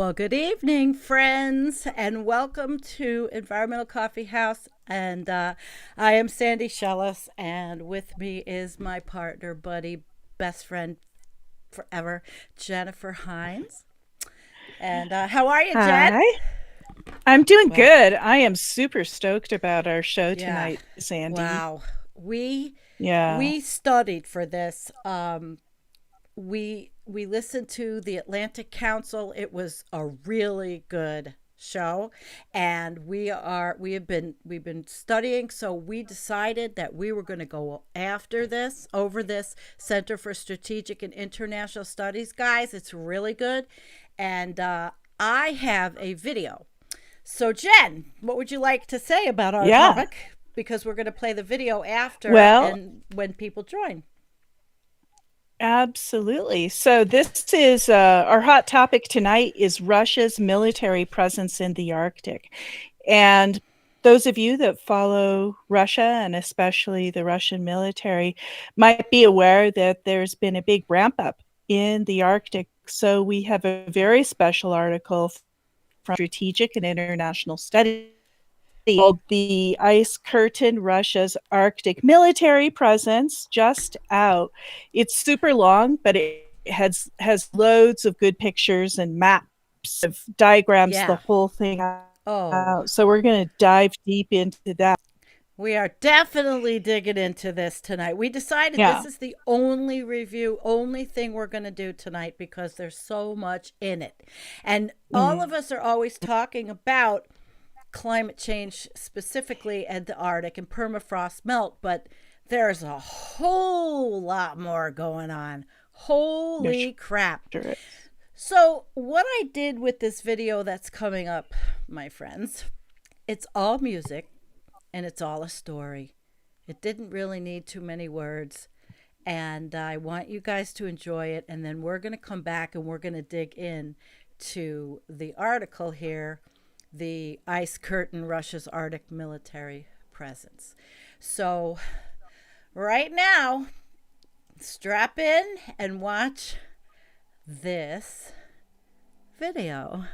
Well, good evening, friends, and welcome to Environmental Coffee House. And I am Sandy Schoelles, and with me is my partner, buddy, best friend forever, Jennifer Hynes. And how are you, Jen? Hi, I'm doing Well, good. I am super stoked about our show yeah. tonight, Sandy. Wow. We Yeah. we studied for this. We listened to the Atlantic Council. It was a really good show, and we've been studying, so we decided that we were going to go after this over this Center for Strategic and International Studies. Guys, it's really good. And I have a video. So Jen, what would you like to say about our Yeah. topic, because we're going to play the video after Well, and when people join. absolutely. So this is our hot topic tonight is Russia's military presence in the Arctic. And those of you that follow Russia and especially the Russian military might be aware that there's been a big ramp up in the Arctic. So we have a very special article from Strategic and International Studies called The Ice Curtain, Russia's Arctic Military Presence, just out. It's super long, but it has loads of good pictures and maps of diagrams, the Yeah. whole thing Oh, out. So we're going to dive deep into that. we are definitely digging into this tonight. We decided Yeah. this is the only review, only thing we're going to do tonight because there's so much in it. And all of Mm. us are always talking about climate change specifically and the Arctic and permafrost melt, but there's a whole lot more going on. No, Holy crap. sure. So, what I did with this video that's coming up, my friends, it's all music and it's all a story. It didn't really need too many words. And I want you guys to enjoy it. And then we're going to come back and we're going to dig in to the article here, The Ice Curtain, Russia's Arctic Military Presence. So, right now, strap in and watch this video.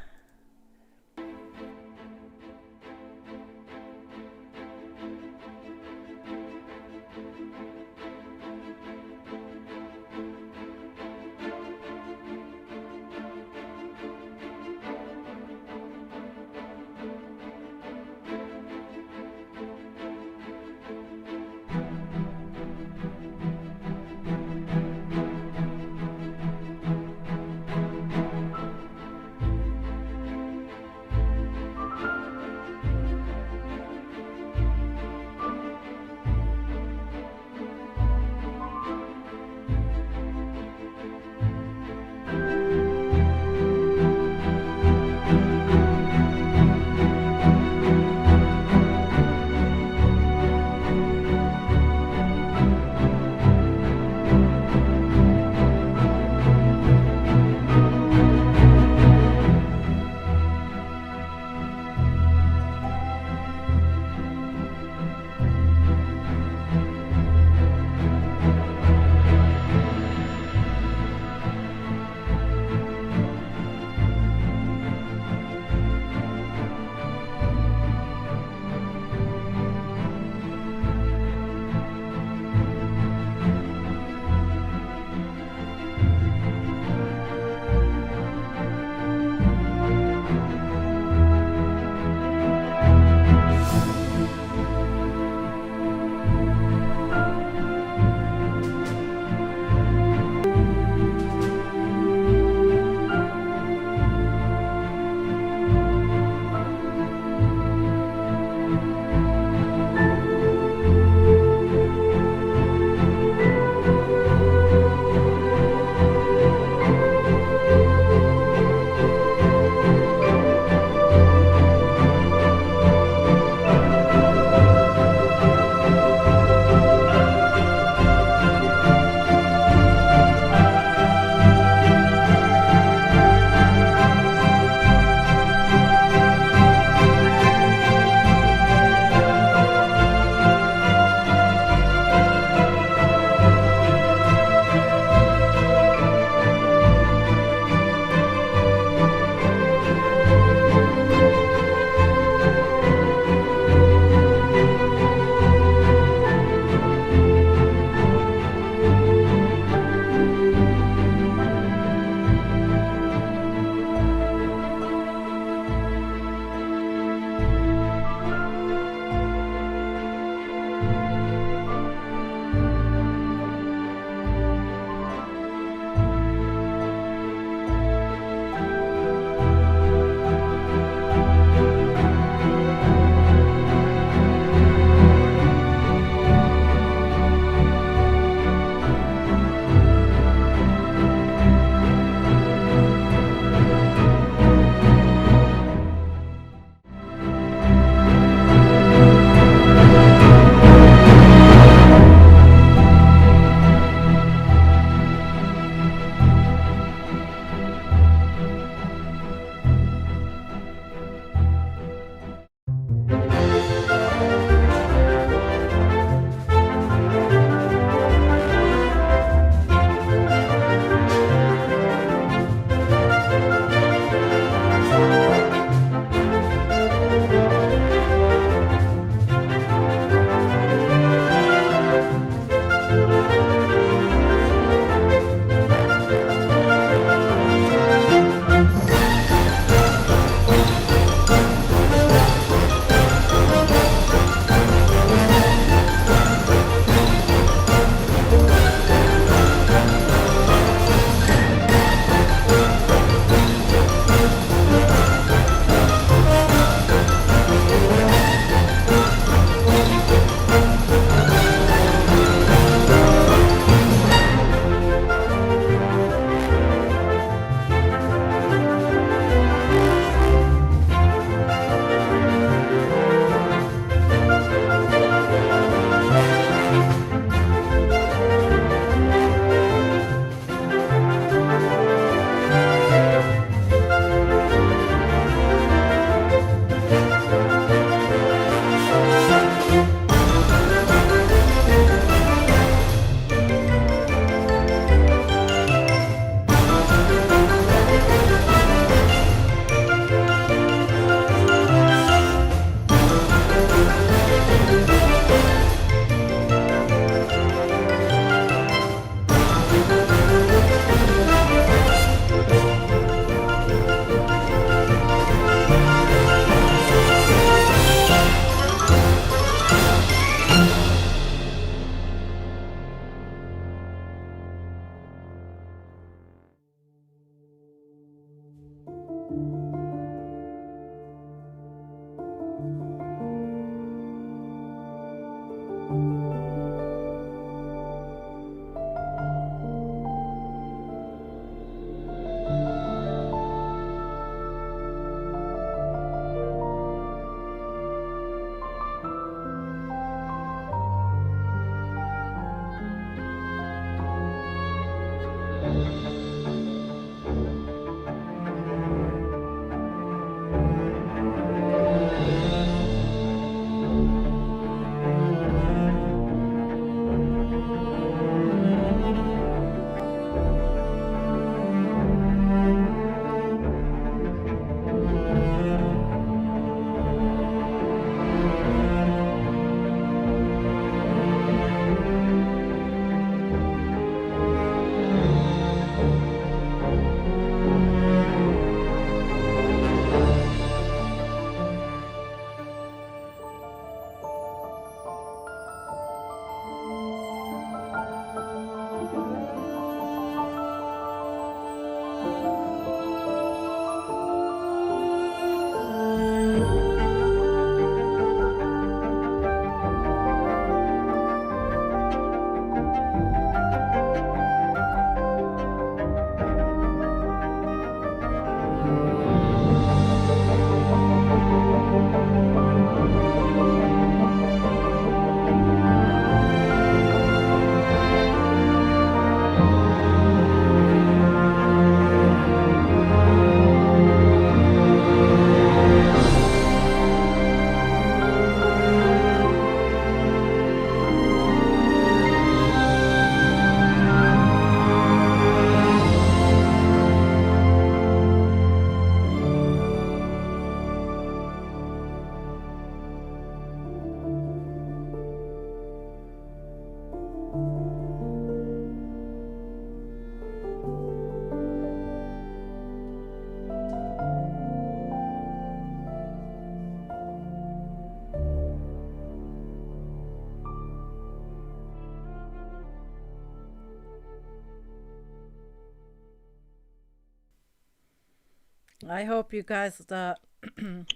I hope you guys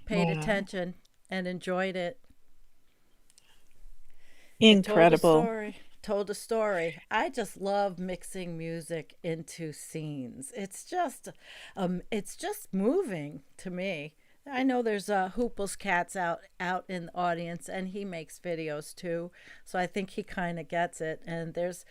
paid Yeah. attention and enjoyed it. It told a Incredible. story. Told a story. I just love mixing music into scenes. It's just moving to me. I know there's Hoople's Cats out in the audience, and he makes videos too. So I think he kind of gets it. And there's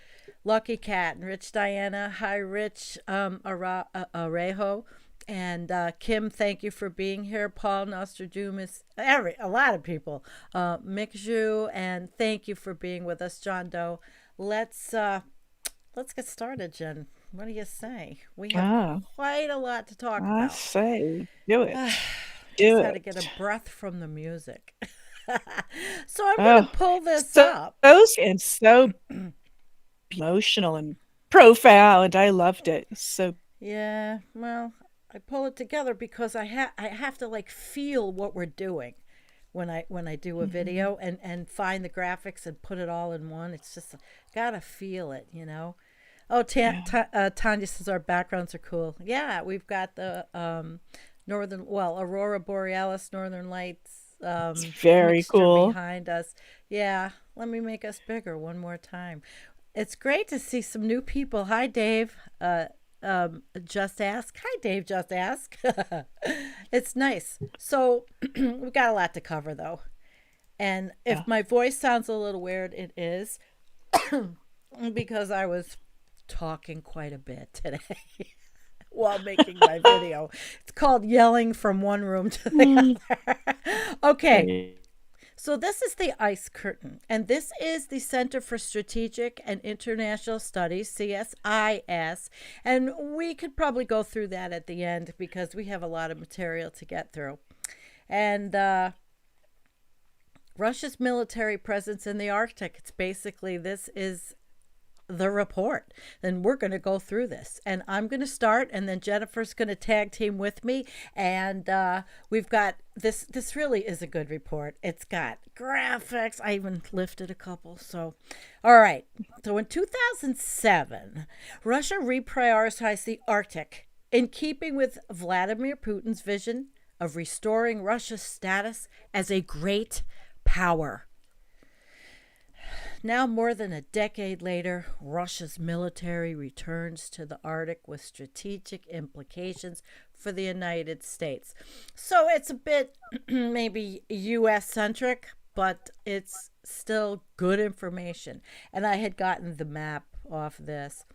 Lucky Cat and Rich Diana. Hi, Rich Arejo. And Kim, thank you for being here. Paul Nostradamus, a lot of people. Mick Zhu, and thank you for being with us, John Doe. Let's uh, let's get started, Jen. What do you say? We have Ah, quite a lot to talk I about. say, do it. Just Do had to get a it. breath from the music. So I'm going to Oh, pull this so up. and so emotional and profound. I loved it. So Yeah, well, I pull it together because I have to like feel what we're doing when I do a mhm. video and find the graphics and put it all in one. It's just gotta feel it, you know. Oh, Yeah, Tanya says our backgrounds are cool. Yeah, we've got the aurora borealis, northern lights, it's very mixture cool. behind us. Yeah, let me make us bigger one more time. It's great to see some new people. Hi, Dave. Just ask. Hi, Dave. Just ask. It's nice. So we've got a lot to cover, though. And Yeah. if my voice sounds a little weird, it is because I was talking quite a bit today while making my video. It's called yelling from one room to the Mm, other. Okay, right. so this is the ice curtain, and this is the Center for Strategic and International Studies, CSIS, and we could probably go through that at the end because we have a lot of material to get through. And Russia's military presence in the Arctic. It's basically this is the report. Then we're going to go through this, and I'm going to start, and then Jennifer's going to tag team with me, and we've got this. This really is a good report. It's got graphics. I even lifted a couple. So, all right. So in 2007, Russia reprioritized the Arctic in keeping with Vladimir Putin's vision of restoring Russia's status as a great power. Now, more than a decade later, Russia's military returns to the Arctic with strategic implications for the United States. So it's a bit maybe US centric, but it's still good information. And I had gotten the map off this.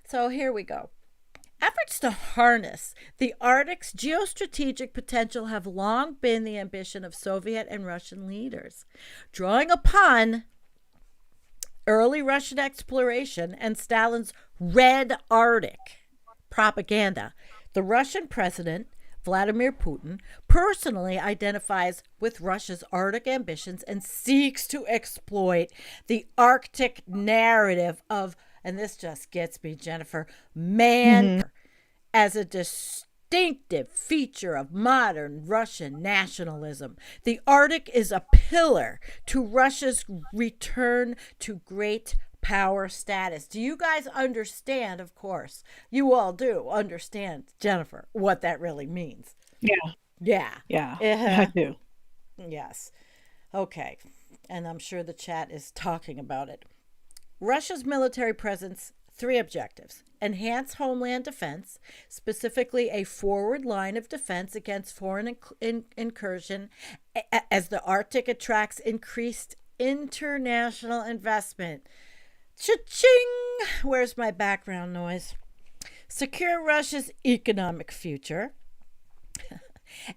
So here we go. Efforts to harness the Arctic's geostrategic potential have long been the ambition of Soviet and Russian leaders. Drawing upon early Russian exploration and Stalin's Red Arctic propaganda, the Russian president, Vladimir Putin, personally identifies with Russia's Arctic ambitions and seeks to exploit the Arctic narrative of, and this just gets me, Jennifer, man Mhm. as a distinctive feature of modern Russian nationalism. The Arctic is a pillar to Russia's return to great power status. Do you guys understand? Of course, you all do understand, Jennifer, what that really means. Yeah, Yeah. yeah, I Uh-huh. do. Yes. Okay. And I'm sure the chat is talking about it. Russia's military presence, three objectives: enhance homeland defense, specifically a forward line of defense against foreign incursion, as the Arctic attracts increased international investment. Cha-ching! Where's my background noise? Secure Russia's economic future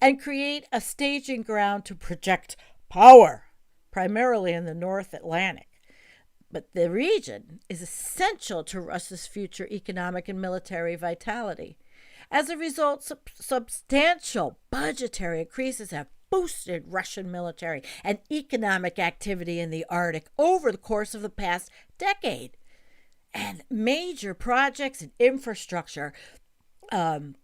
and create a staging ground to project power, primarily in the North Atlantic. But the region is essential to Russia's future economic and military vitality. As a result, substantial budgetary increases have boosted Russian military and economic activity in the Arctic over the course of the past decade. And major projects and infrastructure um,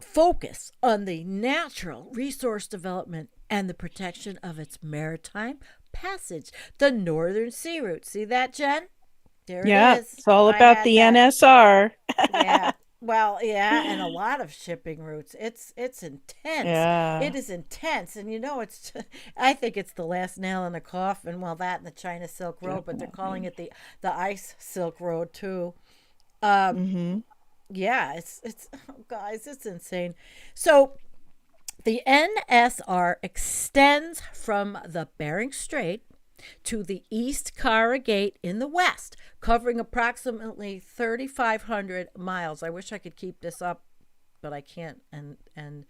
focus on the natural resource development and the protection of its maritime passage, the Northern Sea Route. See that, Jen? There it Yeah, is. it's all I about had the that. NSR. Yeah. Well, yeah, and a lot of shipping routes. It's intense. Yeah. It is intense, and it's. I think it's the last nail in the coffin. Well, that and the China Silk Road, but they're calling Definitely. it the Ice Silk Road too. Um, Mhm. yeah, it's oh, guys, it's insane. So the NSR extends from the Bering Strait to the East Kara Gate in the west, covering approximately 3,500 miles. I wish I could keep this up, but I can't and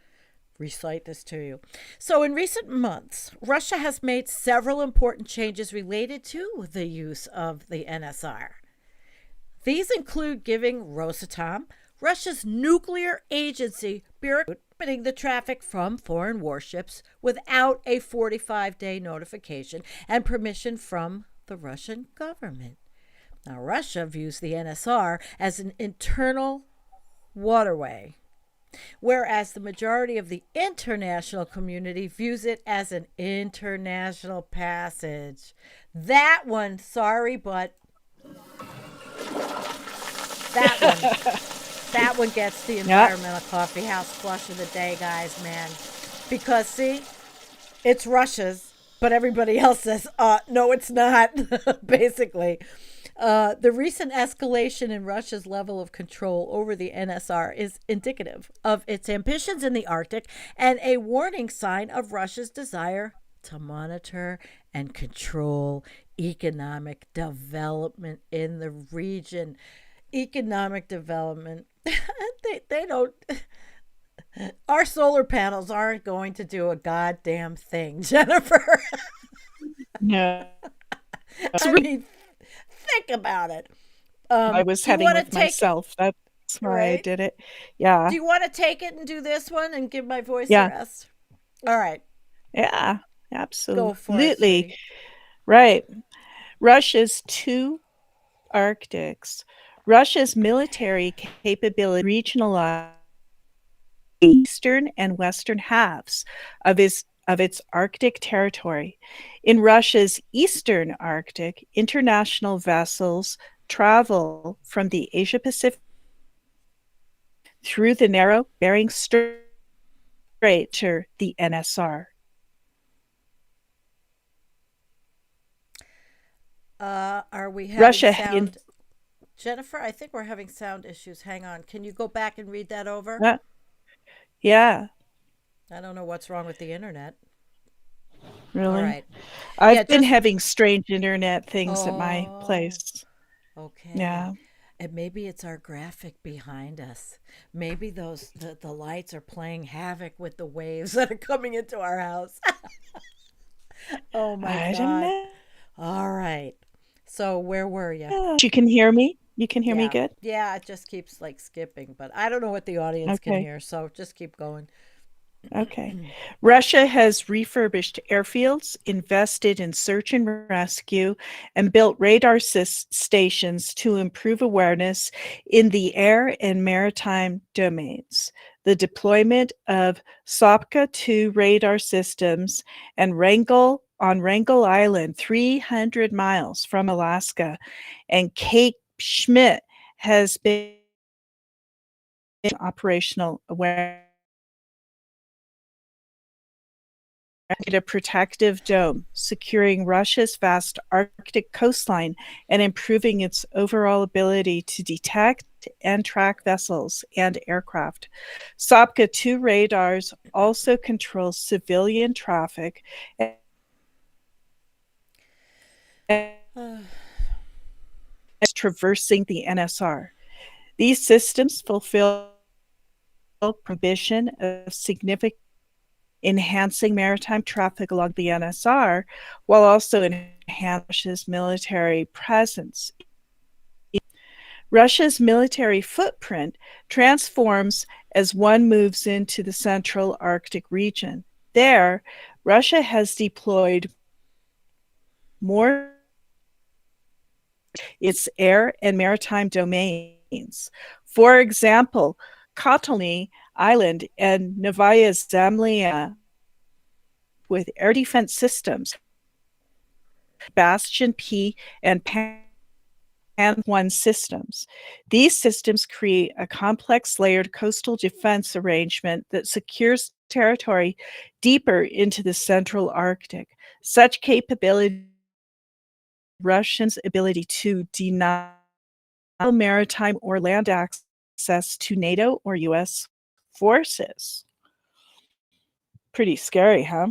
recite this to you. So, in recent months, Russia has made several important changes related to the use of the NSR. These include giving Rosatom, Russia's nuclear agency, limiting the traffic from foreign warships without a 45-day notification and permission from the Russian government. Now, Russia views the NSR as an internal waterway, whereas the majority of the international community views it as an international passage. That one, sorry, but that one that one gets the Yeah. environmental coffee house flush of the day, guys, man. Because see, it's Russia's, but everybody else says, no, it's not, basically. The recent escalation in Russia's level of control over the NSR is indicative of its ambitions in the Arctic and a warning sign of Russia's desire to monitor and control economic development in the region. Economic development. They don't. Our solar panels aren't going to do a goddamn thing, Jennifer. Yeah. That's I really mean, think about it. I was Do you heading want to with take it? myself. That's why I Right? did it. Yeah. Do you want to take it and do this one and give my voice a Yeah. rest? All right, Yeah. go for it, Absolutely. sweetie. Right. Russia's two Arctics. Russia's military capability regionalized eastern and western halves of its Arctic territory. In Russia's eastern Arctic, international vessels travel from the Asia Pacific through the narrow Bering Strait to the NSR. Are we having Russia in sound? Jennifer, I think we're having sound issues. Hang on. Can you go back and read that over? uh, yeah, I don't know what's wrong with the internet. All really. right. Yeah, I've been just. having strange internet things at my Oh, place. okay. Yeah. And maybe it's our graphic behind us. Maybe the lights are playing havoc with the waves that are coming into our house. Oh my I don't God. know. All right. So where were you? You can hear me? You can hear me Yeah. good? Yeah, it just keeps like skipping, but I don't know what the audience can Okay. hear, so just keep going. Okay. Russia has refurbished airfields, invested in search and rescue, and built radar stations to improve awareness in the air and maritime domains. The deployment of Sopka 2 radar systems and Wrangel Island, 300 miles from Alaska, and Cape Schmidt has been operational awareness. A protective dome, securing Russia's vast Arctic coastline and improving its overall ability to detect and track vessels and aircraft. Sopka 2 radars also control civilian traffic as traversing the NSR. These systems fulfill prohibition of significant enhancing maritime traffic along the NSR while also enhancing Russia's military presence. Russia's military footprint transforms as one moves into the central Arctic region. There, Russia has deployed more its air and maritime domains. For example, Kotelny Island and Novaya Zemlya with air defense systems, Bastion P and Pan one systems. These systems create a complex layered coastal defense arrangement that secures territory deeper into the central Arctic. Such capability Russians' ability to deny maritime or land access to NATO or US forces. Pretty scary, huh?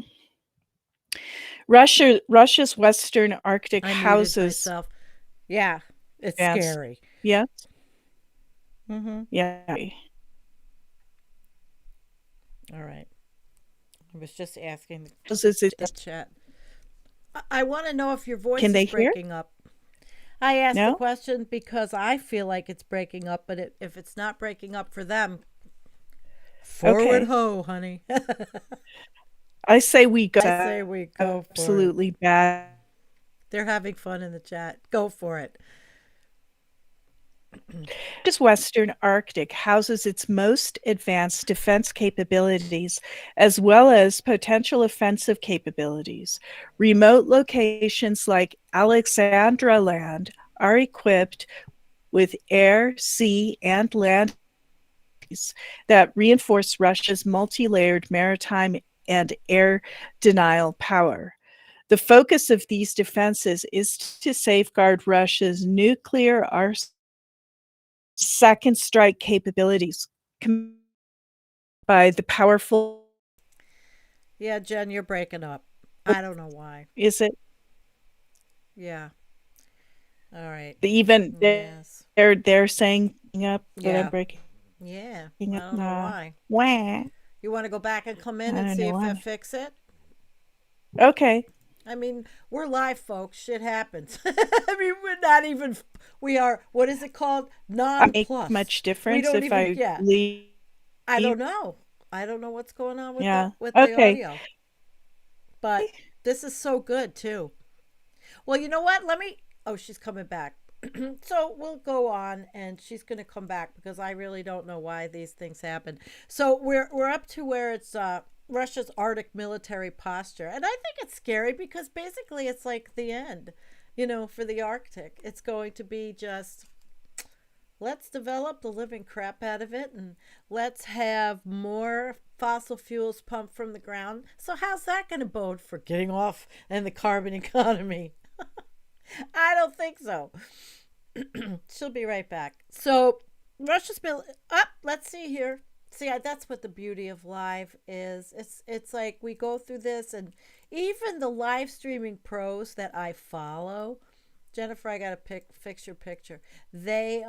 Russia's Western Arctic I muted houses myself. Yeah, it's advanced. scary. Yes, Mm-hmm. yeah. All right. I was just asking Houses the chat. I want to know if your voice Can is they hear? breaking up. I asked the No. question because I feel like it's breaking up, but if it's not breaking up for them, forward Okay. ho, honey. I say we go. I say we go for it. Absolutely bad. They're having fun in the chat. Go for it. Russia's Western Arctic houses its most advanced defense capabilities, as well as potential offensive capabilities. Remote locations like Alexandra Land are equipped with air, sea, and land that reinforce Russia's multi-layered maritime and air denial power. The focus of these defenses is to safeguard Russia's nuclear arsenal second strike capabilities by the powerful. Yeah, Jen, you're breaking up. I don't know why. Is it Yeah. All right. even Yes. they're saying up that I'm Yeah. breaking Yeah. I up? don't know Nah. why. Wah. You want to go back and come in I and don't see know if I why. fix it? Okay. I mean, we're live, folks. Shit happens. I mean, we're not even. We are. What is it called? I make Non-plus. much We difference don't if even. I Yeah. leave. I don't know. I don't know what's going on Yeah. with the Okay. audio, but this is so good too. Well, you know what? Let me. Oh, she's coming back. So we'll go on, and she's going to come back because I really don't know why these things happen. So we're up to where it's Russia's Arctic military posture, and I think it's scary because basically it's like the end. You know, for the Arctic, it's going to be just let's develop the living crap out of it, and let's have more fossil fuels pumped from the ground. So how's that going to bode for getting off and the carbon economy? I don't think so. She'll be right back. So Russia's been up. Let's see here. See, that's what the beauty of live is. It's like we go through this, and even the live streaming pros that I follow, Jennifer, I gotta fix your picture. They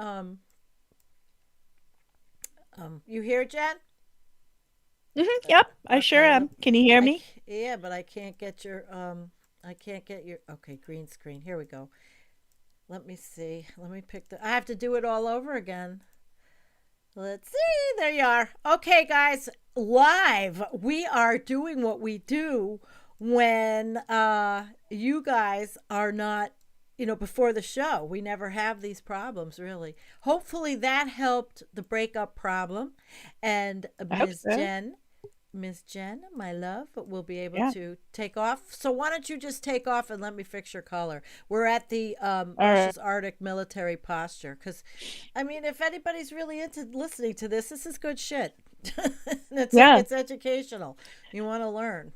you hear Jen? Yep, I sure Okay, am. Can you hear me? yeah, but I can't get your I can't get your okay green screen. Here we go. Let me see. Let me pick the. I have to do it all over again. Let's see. There you are. Okay, guys, live. We are doing what we do when you guys are not, before the show. We never have these problems, really. Hopefully that helped the breakup problem. And I hope so. Miss Jen, my love, will be able Yeah. to take off. So why don't you just take off and let me fix your color? We're at the All right. Russia's Arctic military posture. Because, I mean, if anybody's really into listening to this is good shit. Yeah. It's educational. You want to learn.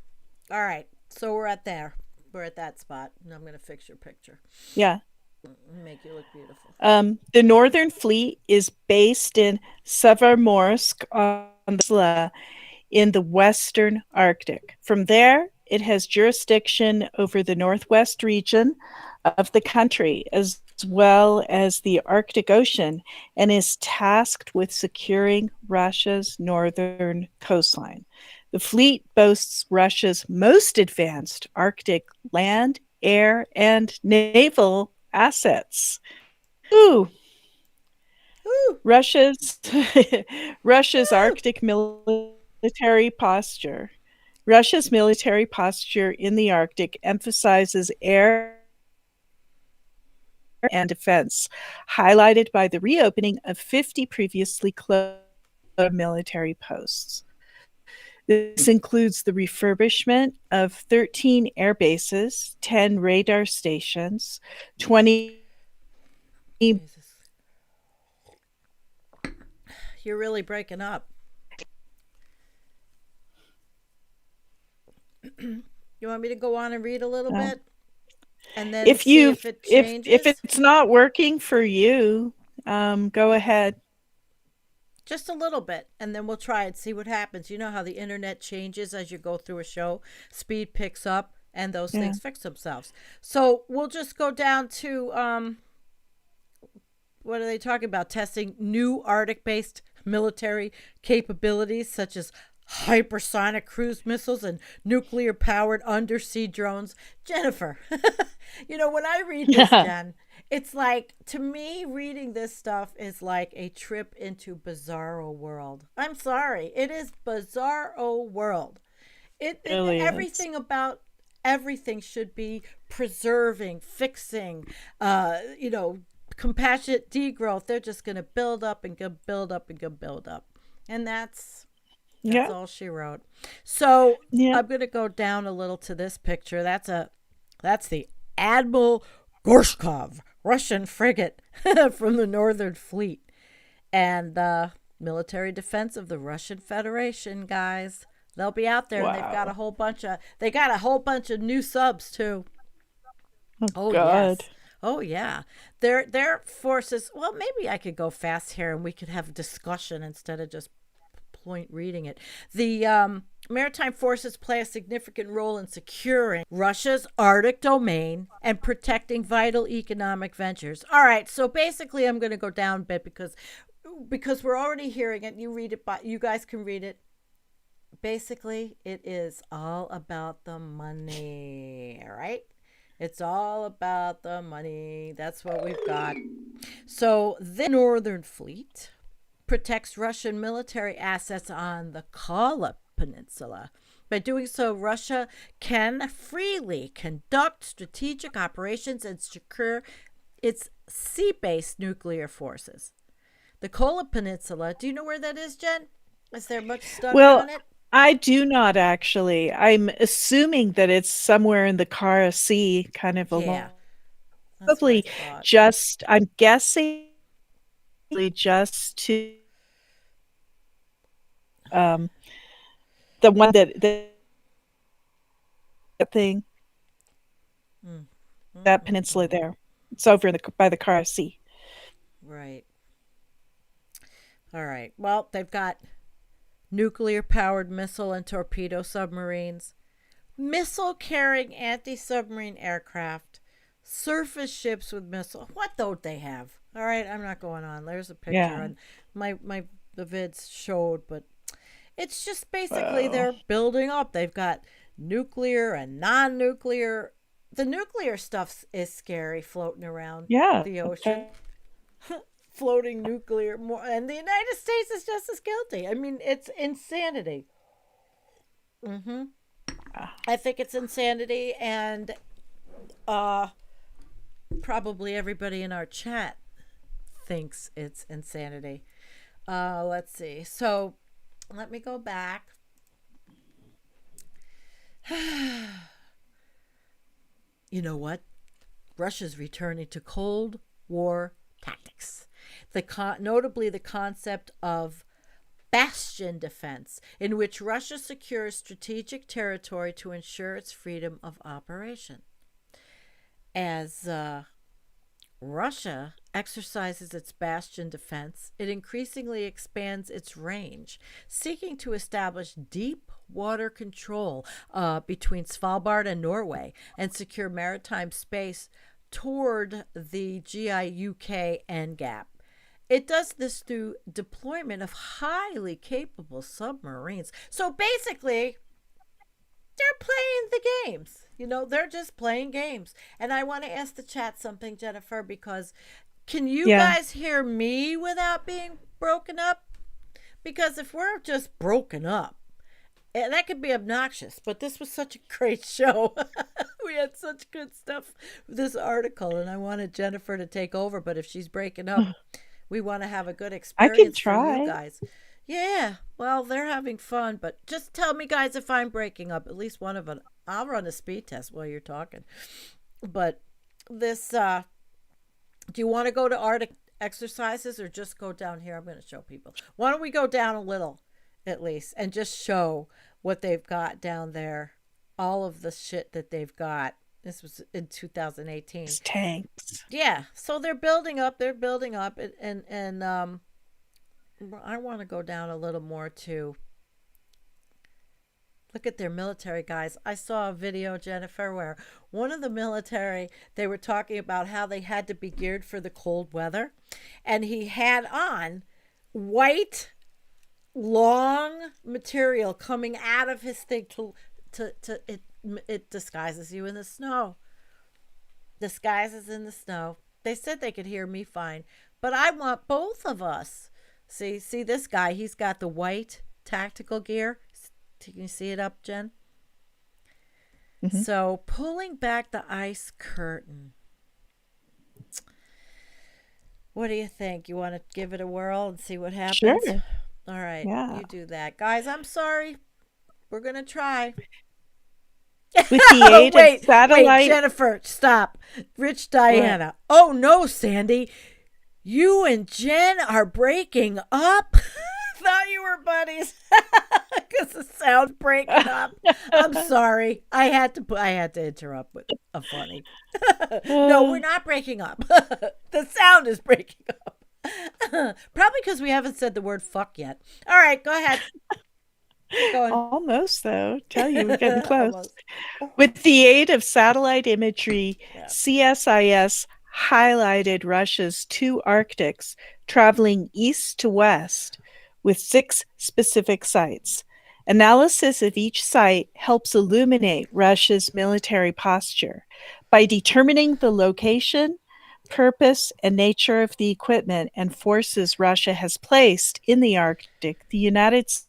All right. So we're at there. We're at that spot. And I'm going to fix your picture. Yeah. Make you look beautiful. The Northern Fleet is based in Severomorsk on the peninsula in the Western Arctic. From there, it has jurisdiction over the northwest region of the country, as well as the Arctic Ocean, and is tasked with securing Russia's northern coastline. The fleet boasts Russia's most advanced Arctic land, air, and naval assets. Ooh, Woo! Russia's Russia's Woo! Arctic military posture. Russia's military posture in the Arctic emphasizes air and defense, highlighted by the reopening of 50 previously closed military posts. This includes the refurbishment of 13 air bases, 10 radar stations, 20 Jesus. You're really breaking up. You want me to go on and read a little Uh, bit and then if see you if it if changes? it's not working for you, go ahead. Just a little bit, and then we'll try and see what happens. You know how the internet changes as you go through a show, speed picks up, and those Yeah. things fix themselves. So we'll just go down to what are they talking about? Testing new Arctic based military capabilities such as hypersonic cruise missiles and nuclear powered undersea drones. Jennifer, when I read this, Yeah. Jen, it's like, to me, reading this stuff is like a trip into bizarro world. I'm sorry. It is bizarro world. Really is. Everything about everything should be preserving, fixing, compassionate degrowth. They're just going to build up and go build up and go build up, and that's Yeah. all she wrote. So Yeah. I'm going to go down a little to this picture. That's the Admiral Gorshkov, Russian frigate from the Northern Fleet, and the military defense of the Russian Federation, guys. They'll be out there, and Wow. they got a whole bunch of new subs too. Oh Oh God. yes. Oh yeah. Their forces. Well, maybe I could go fast here, and we could have a discussion instead of just point reading it. The maritime forces play a significant role in securing Russia's Arctic domain and protecting vital economic ventures. All right, so basically, I'm going to go down a bit because we're already hearing it. You read it, but you guys can read it. Basically, it is all about the money. All right. It's all about the money. That's what we've got. So, the Northern Fleet protects Russian military assets on the Kola Peninsula. By doing so, Russia can freely conduct strategic operations and secure its sea based nuclear forces. The Kola Peninsula, do you know where that is, Jen? Is there much study Well, on it? I do not actually. I'm assuming that it's somewhere in the Kara Sea, kind of Yeah, along. that's what I Probably thought. just, I'm guessing, just to um, the one that thing, Mm, mm, that mm, peninsula mm. there. It's over in by the Kara Sea. Right. All right. Well, they've got nuclear powered missile and torpedo submarines, missile carrying anti submarine aircraft, surface ships with missile. What don't they have? All right, I'm not going on. There's a picture, Yeah. and my the vids showed, but it's just basically Wow. they're building up. They've got nuclear and non-nuclear. The nuclear stuff is scary floating around Yeah. the ocean. Floating nuclear more, and the United States is just as guilty. I mean, it's insanity. Mm-hmm. I think it's insanity, and uh, probably everybody in our chat thinks it's insanity. Let's see. So let me go back. You know what? Russia's returning to Cold War tactics. Notably, the concept of bastion defense, in which Russia secures strategic territory to ensure its freedom of operation. As Russia exercises its bastion defense, it increasingly expands its range, seeking to establish deep water control between Svalbard and Norway and secure maritime space toward the GIUK end gap. It does this through deployment of highly capable submarines. So basically, they're playing the games. They're just playing games. And I want to ask the chat something, Jennifer, because can you Yeah. guys hear me without being broken up? Because if we're just broken up, that could be obnoxious, but this was such a great show. We had such good stuff with this article, and I wanted Jennifer to take over, but if she's breaking up, we want to have a good I can experience for you try. guys. Yeah, well, they're having fun, but just tell me, guys, if I'm breaking up. At least one of them. I'll run a speed test while you're talking. But this Do you want to go to Arctic exercises or just go down here? I'm going to show people. Why don't we go down a little at least and just show what they've got down there? All of the shit that they've got. This was in 2018. Tanks. Yeah, so they're building up, and I want to go down a little more too. Look at their military guys. I saw a video, Jennifer, where one of the military, they were talking about how they had to be geared for the cold weather. And he had on white, long material coming out of his thing to it disguises you in the snow. Disguises in the snow. They said they could hear me fine. But I want both of us. See this guy, he's got the white tactical gear. Can you see it up, Jen? Mm-hmm. So pulling back the ice curtain. What do you think? You want to give it a whirl and see what happens? Sure. All right, Yeah. you do that. Guys, I'm sorry. We're going to try. With the aid wait, of satellite. Wait, Jennifer, stop. Rich Diana. What? Oh, no, Sandy. You and Jen are breaking up? Thought you were buddies. Because the sound's breaking up. I'm sorry. I had to interrupt with a funny. No, we're not breaking up. The sound is breaking up. Probably because we haven't said the word fuck yet. All right, go ahead. Almost, though. Tell you, we're getting close. With the aid of satellite imagery, yeah. CSIS highlighted Russia's 2 Arctics, traveling east to west with 6 specific sites. Analysis of each site helps illuminate Russia's military posture. By determining the location, purpose, and nature of the equipment and forces Russia has placed in the Arctic, the United States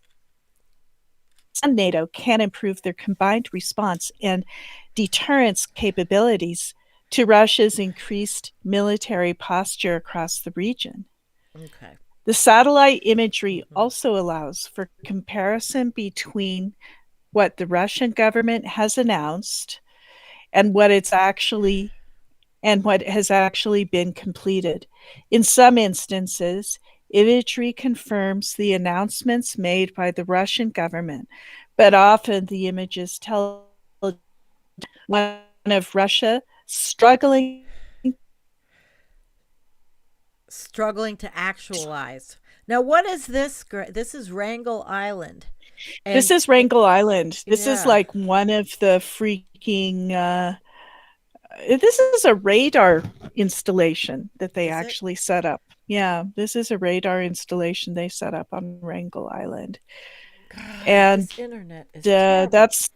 and NATO can improve their combined response and deterrence capabilities to Russia's increased military posture across the region. Okay. The satellite imagery also allows for comparison between what the Russian government has announced and what has actually been completed. In some instances, imagery confirms the announcements made by the Russian government, but often the images tell one of Russia struggling to actualize. Now, what is this? This is Wrangel Island. This is Wrangel Island. This is like one of the freaking... this is a radar installation that they actually set up. Yeah, this is a radar installation they set up on Wrangel Island. God, and this internet is that's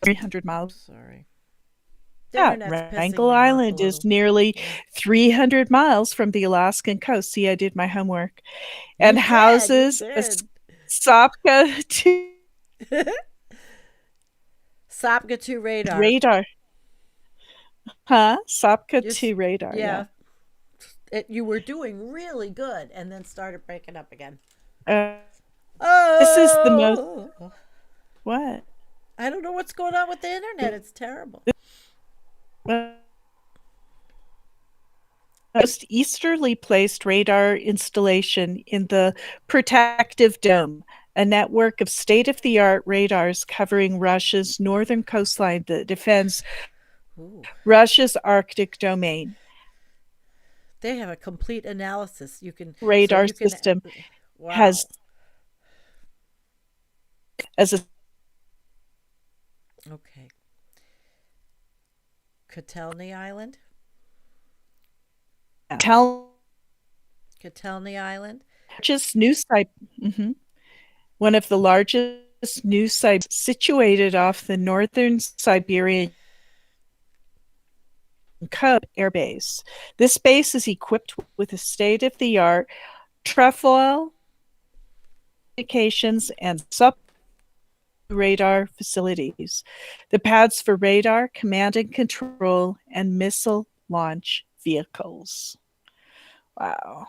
300 miles. Sorry. Yeah, Wrangel Island is nearly 300 miles from the Alaskan coast. See, I did my homework. And houses a Sopka 2 Sopka 2 radar. Sopka 2 radar. Yeah. You were doing really good and then started breaking up again. This is the most... What? I don't know what's going on with the internet. It's terrible. Most easterly placed radar installation in the Protective Dome, a network of state-of-the-art radars covering Russia's northern coastline that defends Russia's Arctic domain. They have a complete analysis. Radar system has as a Kotelny Island. Kotelny Island. Just new site. One of the largest new sites situated off the northern Siberian Air Base. This base is equipped with a state-of-the-art trefoil communications and radar facilities. The pads for radar, command and control, and missile launch vehicles. Wow.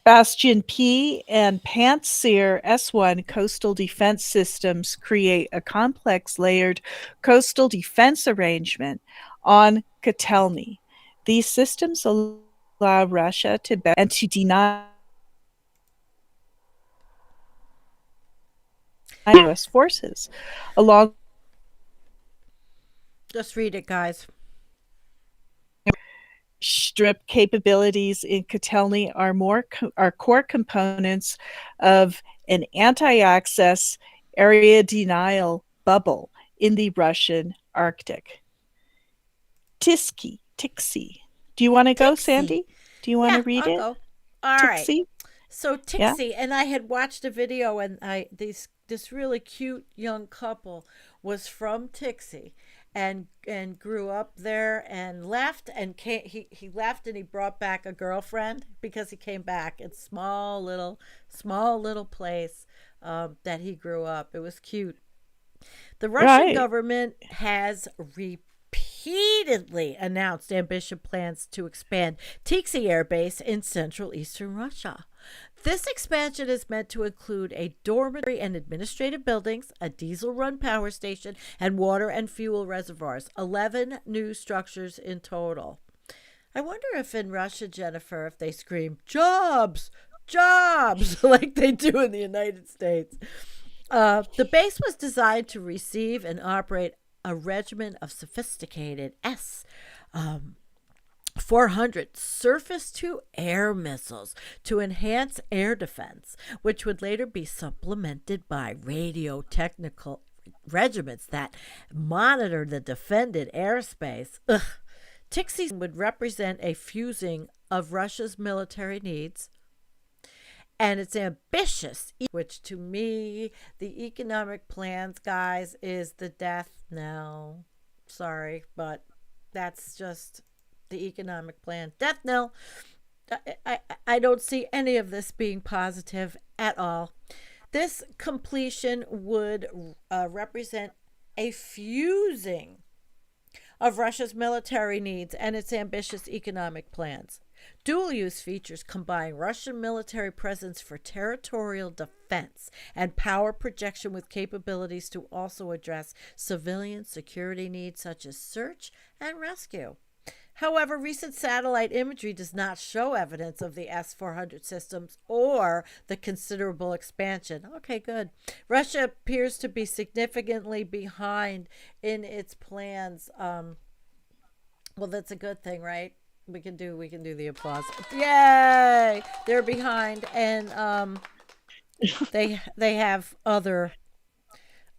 Bastion P and Pantsir S1 coastal defense systems create a complex layered coastal defense arrangement on Kotelny. These systems allow Russia to and to deny US forces, along Just read it, guys. strip capabilities in Kotelny are core components of an anti-access area denial bubble in the Russian Arctic. Tixi. Do you want to go, Tixie. Sandy? Do you want Yeah, to read I'll it? go. All right. Tixi? So Yeah. Tixie and I had watched a video, and this really cute young couple was from Tixie, and grew up there and left, and he left, and he brought back a girlfriend because he came back. It's small little place that he grew up. It was cute. The Russian Right. government has repeatedly announced ambitious plans to expand Tixi Air Base in central eastern Russia. This expansion is meant to include a dormitory and administrative buildings, a diesel run power station, and water and fuel reservoirs. 11 new structures in total. I wonder if in Russia, Jennifer, if they scream, jobs, jobs, like they do in the United States. The base was designed to receive and operate a regiment of sophisticated um, 400 surface to air missiles to enhance air defense, which would later be supplemented by radio technical regiments that monitor the defended airspace. Ugh. Tixi would represent a fusing of Russia's military needs and it's ambitious, which to me, the economic plans, guys, is the death knell. Sorry, but that's just the economic plan. Death knell. I don't see any of this being positive at all. This completion would represent a fusing of Russia's military needs and its ambitious economic plans. Dual use features combine Russian military presence for territorial defense and power projection with capabilities to also address civilian security needs such as search and rescue. However, recent satellite imagery does not show evidence of the S 400 systems or the considerable expansion. Okay, good. Russia appears to be significantly behind in its plans. Well, that's a good thing, right? We can do the applause. Yay! They're behind, and they have other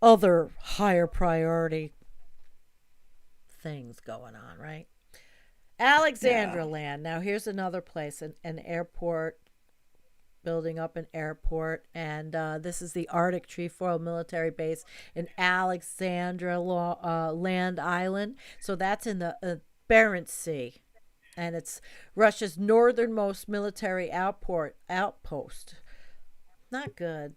higher priority things going on, right? Alexandra Yeah. Land. Now here's another place, an airport, building up an airport, and this is the Arctic Trefoil Military Base in Alexandra Land Island. So that's in the Barents Sea, and it's Russia's northernmost military outpost. Not good.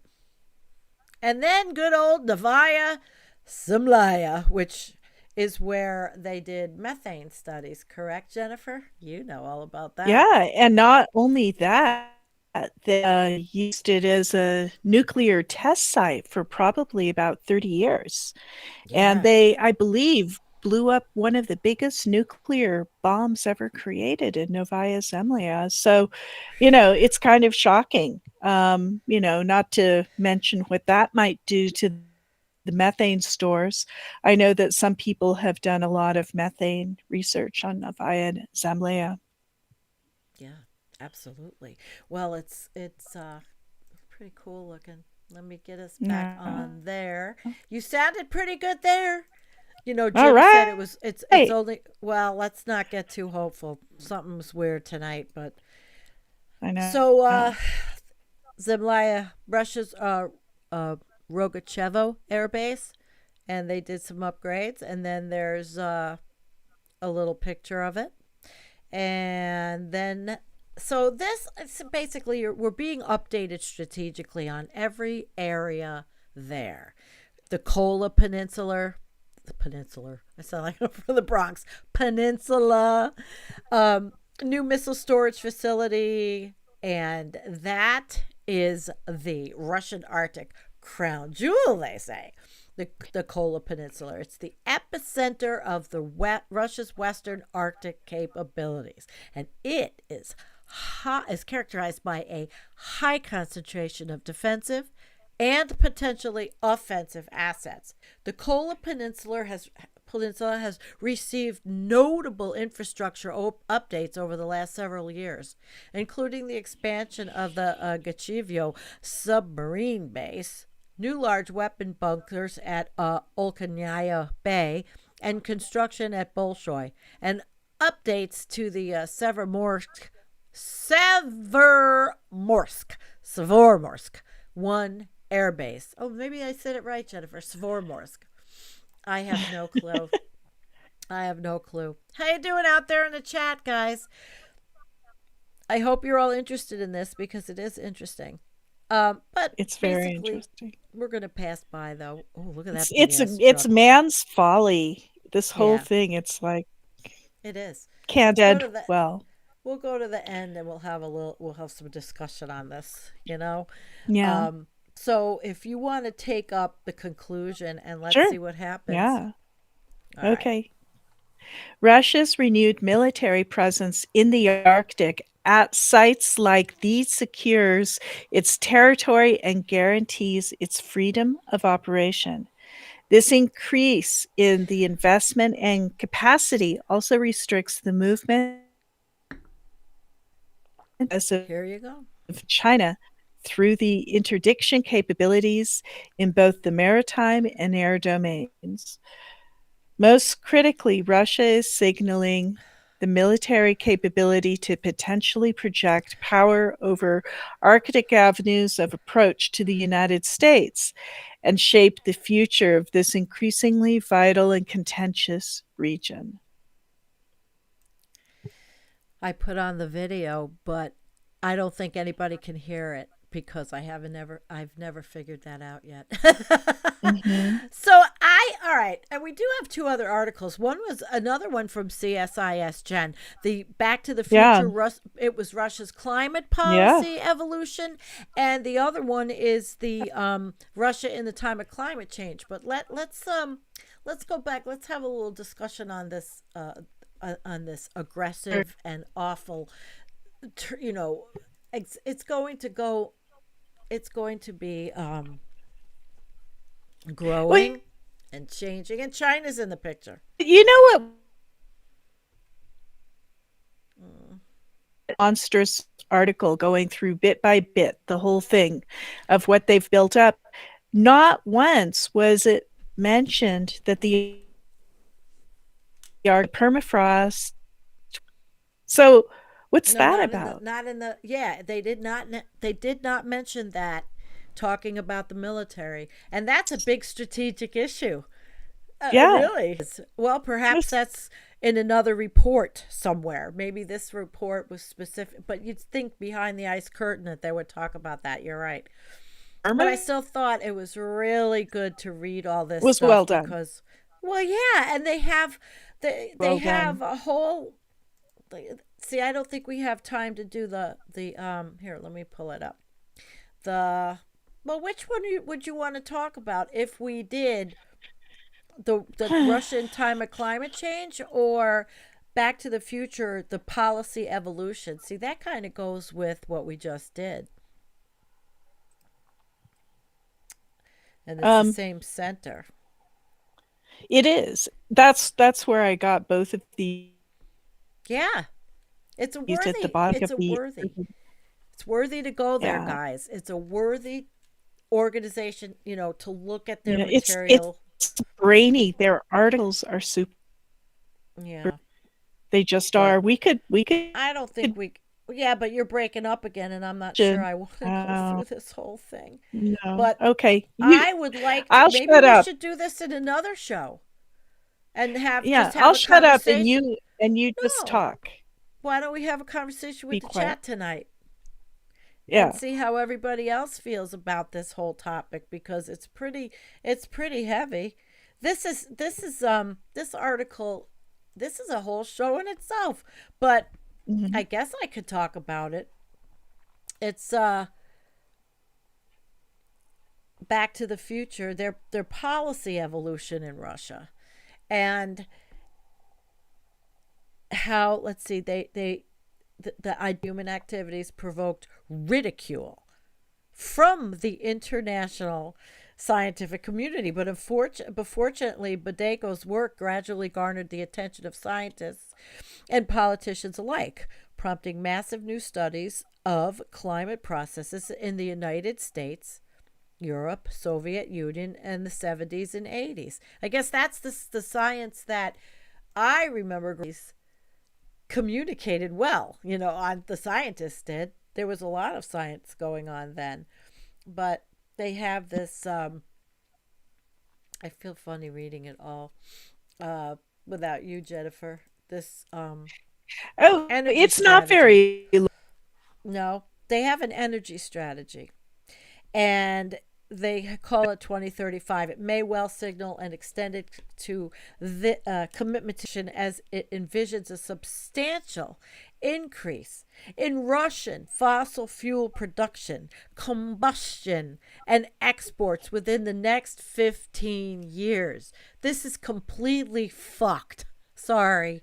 And then good old Novaya Zemlya, which is where they did methane studies, correct, Jennifer? You know all about that. Yeah, and not only that, they used it as a nuclear test site for probably about 30 years. And Yeah. they, I believe, blew up one of the biggest nuclear bombs ever created in Novaya Zemlya. So, it's kind of shocking, not to mention what that might do to the methane stores. I know that some people have done a lot of methane research on Novaya Zemlya. Yeah, absolutely. Well, it's pretty cool looking. Let me get us back Yeah. on there. You sounded pretty good there. All Jim said right. it's only, well, let's not get too hopeful. Something's weird tonight, but I so know. Zemlya, Russia's Rogachevo Air Base, and they did some upgrades, and then there's a little picture of it. And then so this is basically we're being updated strategically on every area there. The Cola Peninsula, the Peninsula. I sound like I'm from the Bronx. Peninsula, new missile storage facility, and that is the Russian Arctic crown jewel, they say. the Kola Peninsula. It's the epicenter of Russia's Western Arctic capabilities, and it is characterized by a high concentration of defensive and potentially offensive assets. The Kola Peninsula has received notable infrastructure updates over the last several years, including the expansion of the Gachivio submarine base, new large weapon bunkers at Olkanyaya Bay, and construction at Bolshoi, and updates to the Severomorsk 1 airbase. Oh, maybe I said it right, Jennifer. Severomorsk. I have no clue. I have no clue. How you doing out there in the chat, guys? I hope you're all interested in this because it is interesting. But It's very basically, interesting. we're gonna pass by though. Oh, look at It's that big it's ass it's truck. man's folly. This whole Yeah, thing, it's like it is. can't Let's go end to the. well. We'll go to the end and we'll have some discussion on this. Yeah. Um. So if you want to take up the conclusion and let's Sure. see what happens. Yeah. All right. Okay. Russia's renewed military presence in the Arctic at sites like these secures its territory and guarantees its freedom of operation. This increase in the investment and capacity also restricts the movement of Here you go. China through the interdiction capabilities in both the maritime and air domains. Most critically, Russia is signaling the military capability to potentially project power over Arctic avenues of approach to the United States and shape the future of this increasingly vital and contentious region. I put on the video, but I don't think anybody can hear it because I've never figured that out yet. Mm-hmm. So all right, and we do have two other articles. One was another one from CSIS Jen, the Back to the Yeah, Future. It was Russia's climate yeah. policy evolution, and the other one is the Russia in the time of climate change. But let's go back. Let's have a little discussion on this aggressive and awful. You know, it's going to go. It's going to be Well, growing and changing, and China's in the picture. you know what? Monstrous article going through bit by bit the whole thing of what they've built up. Not once was it mentioned that the permafrost. So, what's No, that about? not in the. Yeah, they did not mention that, talking about the military, and that's a big strategic issue. Yeah. Really? Well, perhaps Just that's in another report somewhere. Maybe this report was specific, but you'd think behind the ice curtain that they would talk about that. You're right. But I perma still thought it was really good to read all this was well stuff done. because, well, yeah, and they Well have done. a whole. See, I don't think we have time to do the Here, let me pull it up. The Well, which one would you want to talk about if we did the Russian time of climate change or Back to the Future, the policy evolution? See, that kind of goes with what we just did, and it's the um, same center. it is. That's where I got both of these Yeah, at the bottom of the. it's worthy to go there, Yeah, guys. It's a worthy organization, to look at their yeah. It's material. brainy. Their articles are super. Yeah, They just but are. We could I don't think we. Yeah, but you're breaking up again, and I'm not sure mention. I want to go through this whole thing. No. But Okay. I would like to. I'll Maybe shut we up. should do this in another show and Yeah, just have I'll a shut up and conversation. you just No, talk. why don't we have a conversation Be with the quiet. chat tonight and Yeah. see how everybody else feels about this whole topic because it's pretty heavy. This article. This is a whole show in itself, but Hmm. I guess I could talk about it. It's Back to the Future, their policy evolution in Russia, and how, let's see, the human activities provoked ridicule from the international scientific community. But unfortunately, Badeko's work gradually garnered the attention of scientists and politicians alike, prompting massive new studies of climate processes in the United States, Europe, Soviet Union, and the 70s and 80s. I guess that's the science that I remember communicated well. On the scientists did. There was a lot of science going on then, but they have this. I feel funny reading it all without you, Jennifer. This Oh, energy it's not strategy. very. No, they have an energy strategy, and they call it 2035. It may well signal an extended to the commitment to as it envisions a substantial increase in Russian fossil fuel production, combustion, and exports within the next 15 years. This is completely fucked. Sorry.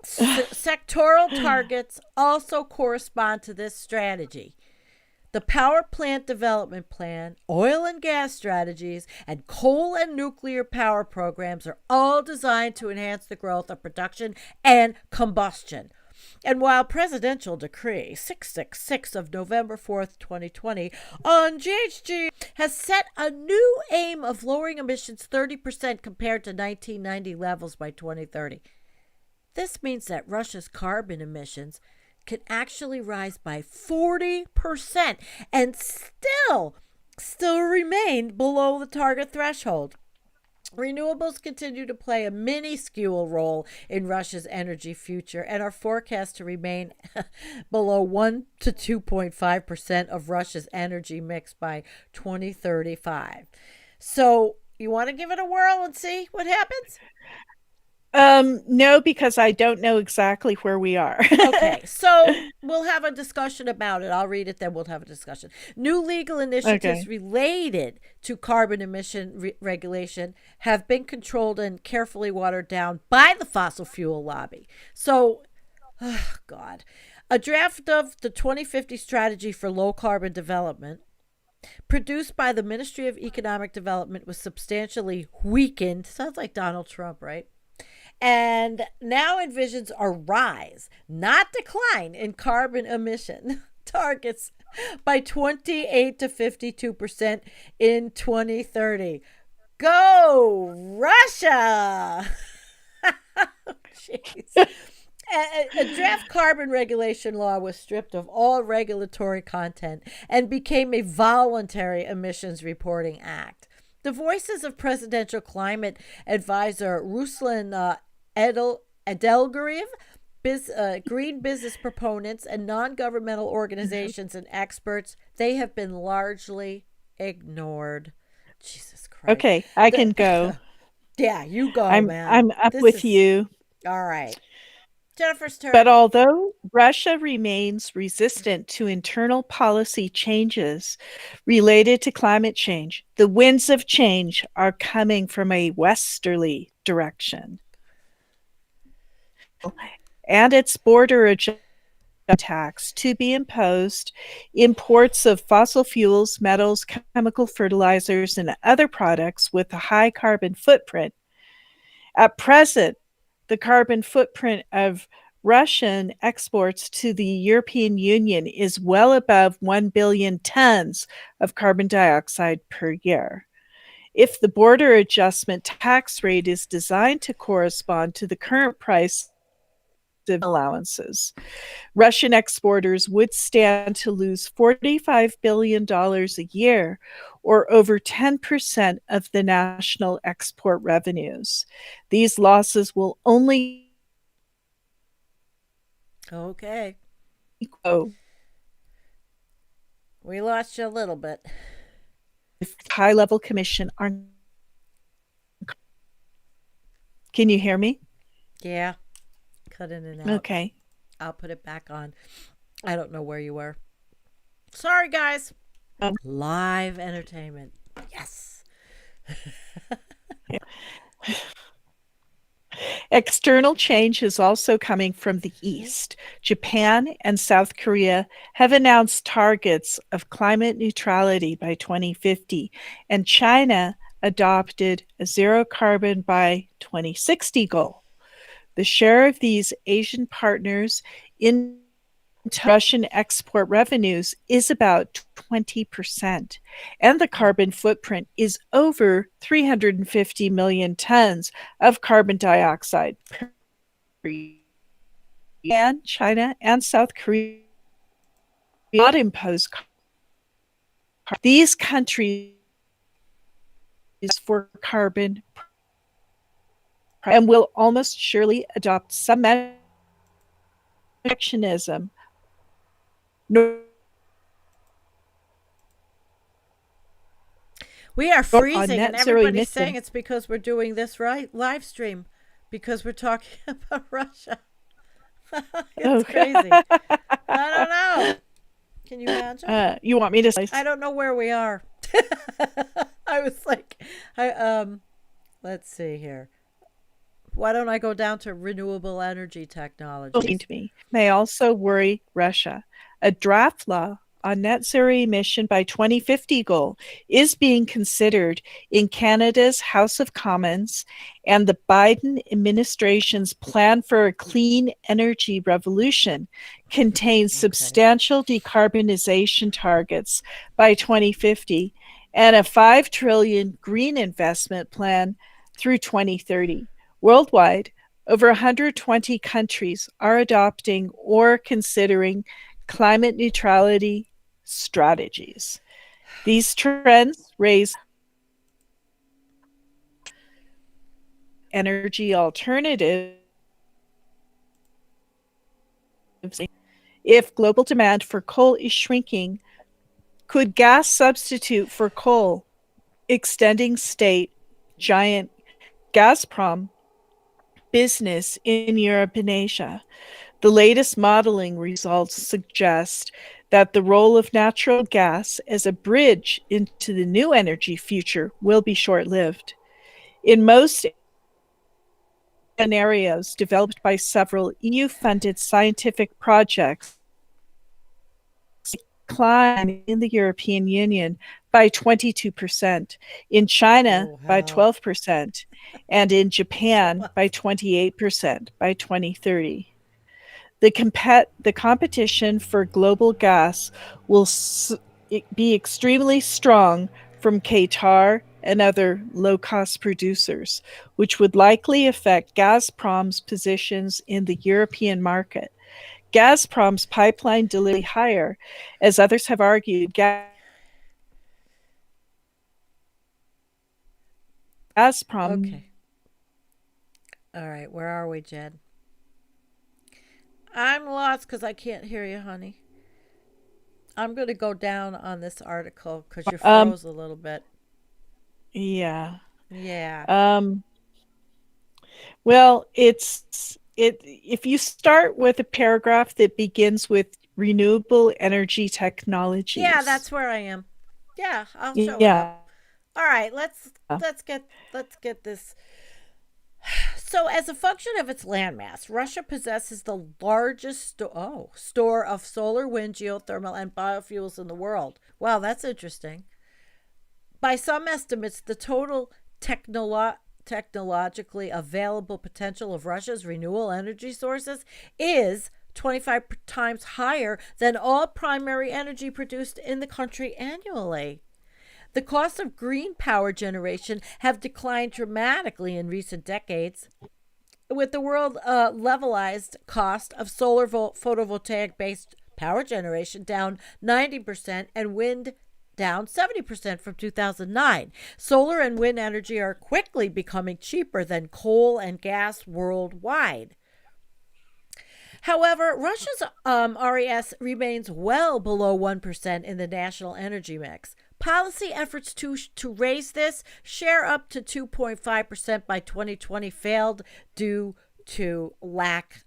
Sectoral targets also correspond to this strategy. The power plant development plan, oil and gas strategies, and coal and nuclear power programs are all designed to enhance the growth of production and combustion. And while Presidential Decree 666 of November 4th, 2020 on GHG has set a new aim of lowering emissions 30% compared to 1990 levels by 2030, this means that Russia's carbon emissions can actually rise by 40% and still remain below the target threshold. Renewables continue to play a minuscule role in Russia's energy future and are forecast to remain below 1 to 2.5% of Russia's energy mix by 2035. So, you want to give it a whirl and see what happens? No, because I don't know exactly where we are. Okay, so we'll have a discussion about it. I'll read it, then we'll have a discussion. New legal initiatives Okay. related to carbon emission regulation have been controlled and carefully watered down by the fossil fuel lobby. So, oh God, a draft of the 2050 strategy for low carbon development, produced by the Ministry of Economic Development, was substantially weakened. Sounds like Donald Trump, right? And now envisions a rise, not decline, in carbon emission targets by 28 to 52% in 2030. Go, Russia! Jeez. A draft carbon regulation law was stripped of all regulatory content and became a voluntary emissions reporting act. The voices of presidential climate advisor Ruslan Edelgariv, green business proponents, and non-governmental organizations and experts, they have been largely ignored. Jesus Christ. Okay, I The, can go. yeah, you go, I'm man. I'm up This with is you. all right. Jennifer's But turn. although Russia remains resistant to internal policy changes related to climate change, the winds of change are coming from a westerly direction. And its border adjustment tax to be imposed, imports of fossil fuels, metals, chemical fertilizers, and other products with a high carbon footprint. At present, the carbon footprint of Russian exports to the European Union is well above 1 billion tons of carbon dioxide per year. If the border adjustment tax rate is designed to correspond to the current price of allowances, Russian exporters would stand to lose $45 billion a year, or over 10% of the national export revenues. These losses will only Okay. grow We lost you a little bit. if the high level commission are. Can you hear me? Yeah. Cut in and out. Okay. I'll put it back on. I don't know where you were. Sorry, guys. Live entertainment. Yes. External change is also coming from the East. Japan and South Korea have announced targets of climate neutrality by 2050, and China adopted a zero carbon by 2060 goal. The share of these Asian partners in Russian export revenues is about 20%, and the carbon footprint is over 350 million tons of carbon dioxide per year. And China and South Korea do not impose carbon. These countries for carbon and will almost surely adopt some protectionism We are on freezing, and net zero everybody's saying emission. it's because we're doing this right live stream because we're talking about Russia. It's Oh. crazy. I don't know. Can you imagine? You want me to I slice? don't know where we are. I was like, let's see here. Why don't I go down to renewable energy technologies? To me may also worry Russia. A draft law on net zero emission by 2050 goal is being considered in Canada's House of Commons, and the Biden administration's plan for a clean energy revolution contains Okay. substantial decarbonization targets by 2050 and a 5 trillion green investment plan through 2030. Worldwide, over 120 countries are adopting or considering climate neutrality strategies. These trends raise energy alternatives. If global demand for coal is shrinking, could gas substitute for coal, extending state giant Gazprom business in Europe and Asia? The latest modeling results suggest that the role of natural gas as a bridge into the new energy future will be short-lived. In most scenarios developed by several EU-funded scientific projects, decline in the European Union by 22%, in China Oh, by hell. 12%, and in Japan by What? 28% by 2030. The competition for global gas will be extremely strong from Qatar and other low-cost producers, which would likely affect Gazprom's positions in the European market. Gazprom's pipeline delivery higher, as others have argued, Gazprom. Okay. All right. Where are we, Jen? I'm lost because I can't hear you, honey. I'm going to go down on this article because you Um, froze a little bit. yeah. Yeah. Um, well, if you start with a paragraph that begins with renewable energy Yeah, technologies. that's where I am. Yeah, I'll show it up. Yeah. All right, let's get this. So, as a function of its landmass, Russia possesses the largest store of solar, wind, geothermal, and biofuels in the world. Wow, that's interesting. By some estimates, the total technologically available potential of Russia's renewable energy sources is 25 times higher than all primary energy produced in the country annually. The costs of green power generation have declined dramatically in recent decades, with the world levelized cost of solar photovoltaic based power generation down 90% and wind down 70% from 2009. Solar and wind energy are quickly becoming cheaper than coal and gas worldwide. However, Russia's RES remains well below 1% in the national energy mix. Policy efforts to raise this share up to 2.5% by 2020 failed due to a lack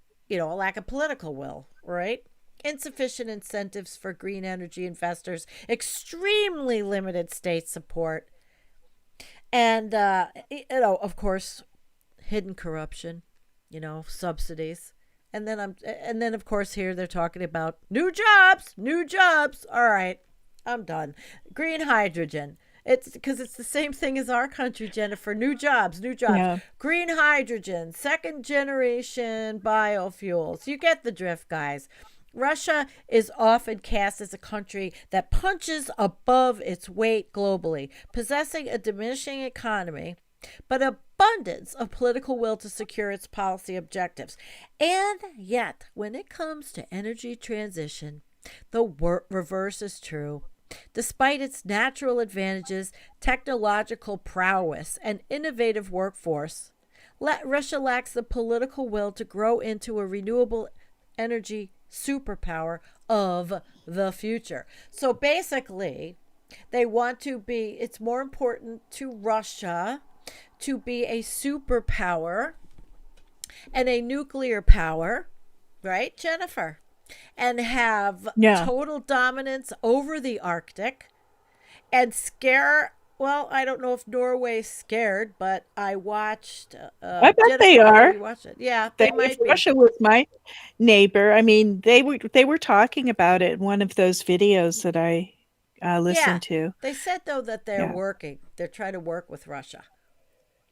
of political will, right? insufficient incentives for green energy investors, extremely limited state support, and of course, hidden corruption, subsidies. And then of course here they're talking about new jobs, new jobs. All right, I'm done. Green hydrogen. It's because it's the same thing as our country, Jennifer. New jobs, new jobs. Yeah. Green hydrogen, second generation biofuels. You get the drift, guys. Russia is often cast as a country that punches above its weight globally, possessing a diminishing economy, but abundance of political will to secure its policy objectives. And yet, when it comes to energy transition, the reverse is true. Despite its natural advantages, technological prowess, and innovative workforce, Russia lacks the political will to grow into a renewable energy superpower of the future. So basically, it's more important to Russia to be a superpower and a nuclear power, right, Jennifer? And have Yeah. total dominance over the Arctic and scare. Well, I don't know if Norway's scared, but I watched. I bet Jennifer, they I know are. you watched it. Yeah, They, they if might be. Russia was my neighbor, I mean, they were talking about it in one of those videos that I Yeah, listened to. they said though that they're Yeah, working. They're trying to work with Russia.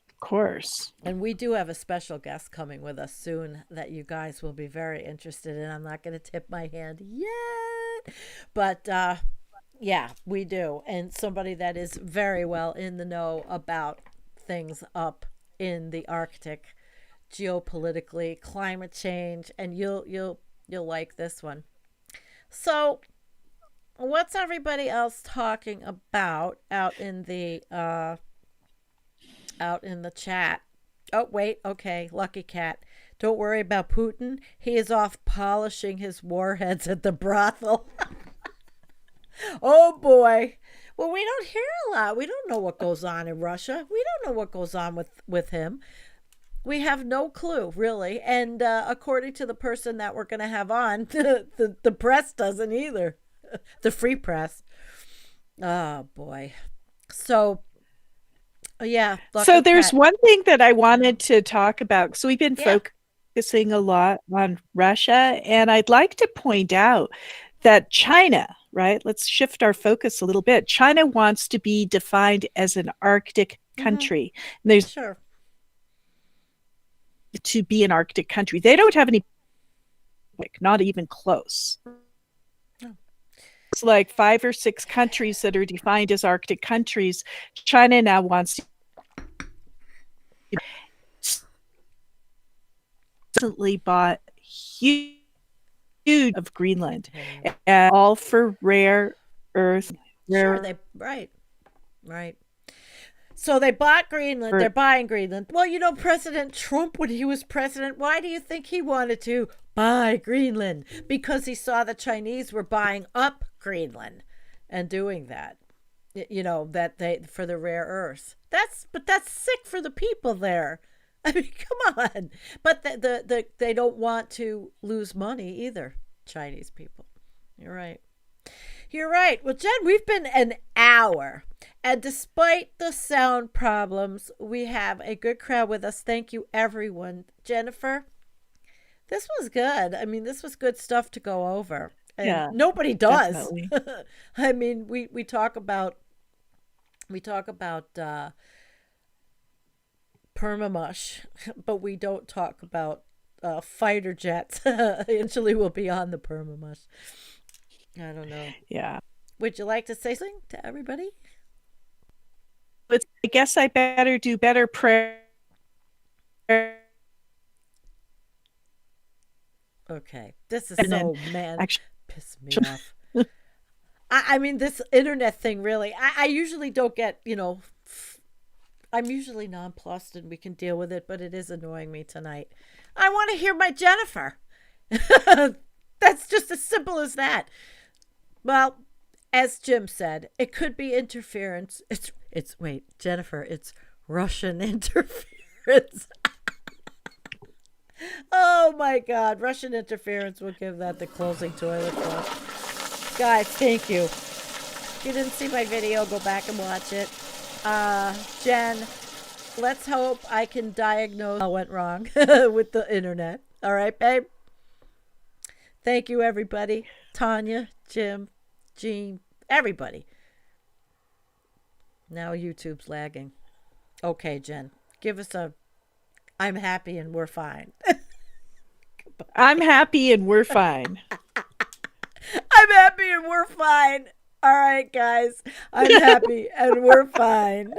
of course. And we do have a special guest coming with us soon that you guys will be very interested in. I'm not going to tip my hand yet, but yeah, we do. And somebody that is very well in the know about things up in the Arctic, geopolitically, climate change, and you'll like this one. So, what's everybody else talking about out in the chat? Oh, wait. Okay. Lucky Cat. Don't worry about Putin. He is off polishing his warheads at the brothel. Oh, boy. Well, we don't hear a lot. We don't know what goes on in Russia. We don't know what goes on with him. We have no clue, really. And according to the person that we're going to have on, the press doesn't either. The free press. Oh, boy. So, yeah. So Lucky there's Cat. one thing that I wanted to talk about. So we've been Yeah. focusing a lot on Russia, and I'd like to point out that China, right? Let's shift our focus a little bit. China wants to be defined as an Arctic country. And there's Sure. to be an Arctic country. They don't have any, not even close. Oh. It's like 5 or 6 countries that are defined as Arctic countries. China now wants to recently bought huge of Greenland, and all for rare earth. Sure, right. So they bought Greenland. They're buying Greenland. Well, President Trump, when he was president, why do you think he wanted to buy Greenland? Because he saw the Chinese were buying up Greenland and doing that. That they for the rare earths. But that's sick for the people there. I mean, come on. But they don't want to lose money either, Chinese people. You're right. You're right. Well, Jen, we've been an hour. And despite the sound problems, we have a good crowd with us. Thank you, everyone. Jennifer, this was good. I mean, this was good stuff to go over. And Yeah, nobody does. definitely. I mean, we talk about permamush, but we don't talk about fighter jets. Eventually, we'll be on the permamush. I don't know. Yeah. Would you like to say something to everybody? But I guess I better do better prayer. Okay. This is And so, then man, actually, piss me off. I mean, this internet thing really, I usually don't get, I'm usually nonplussed and we can deal with it, but it is annoying me tonight. I want to hear my Jennifer. That's just as simple as that. Well, as Jim said, it could be interference. Wait, Jennifer, it's Russian interference. Oh my God. Russian interference will give that the closing toilet flush. Guys, thank you. If you didn't see my video, go back and watch it. Jen, let's hope I can diagnose what went wrong with the internet. All right, babe? Thank you, everybody. Tanya, Jim, Jean, everybody. Now YouTube's lagging. Okay, Jen, give us a I'm happy and we're fine. I'm happy and we're fine. I'm happy and we're fine. All right, guys. I'm happy and we're fine.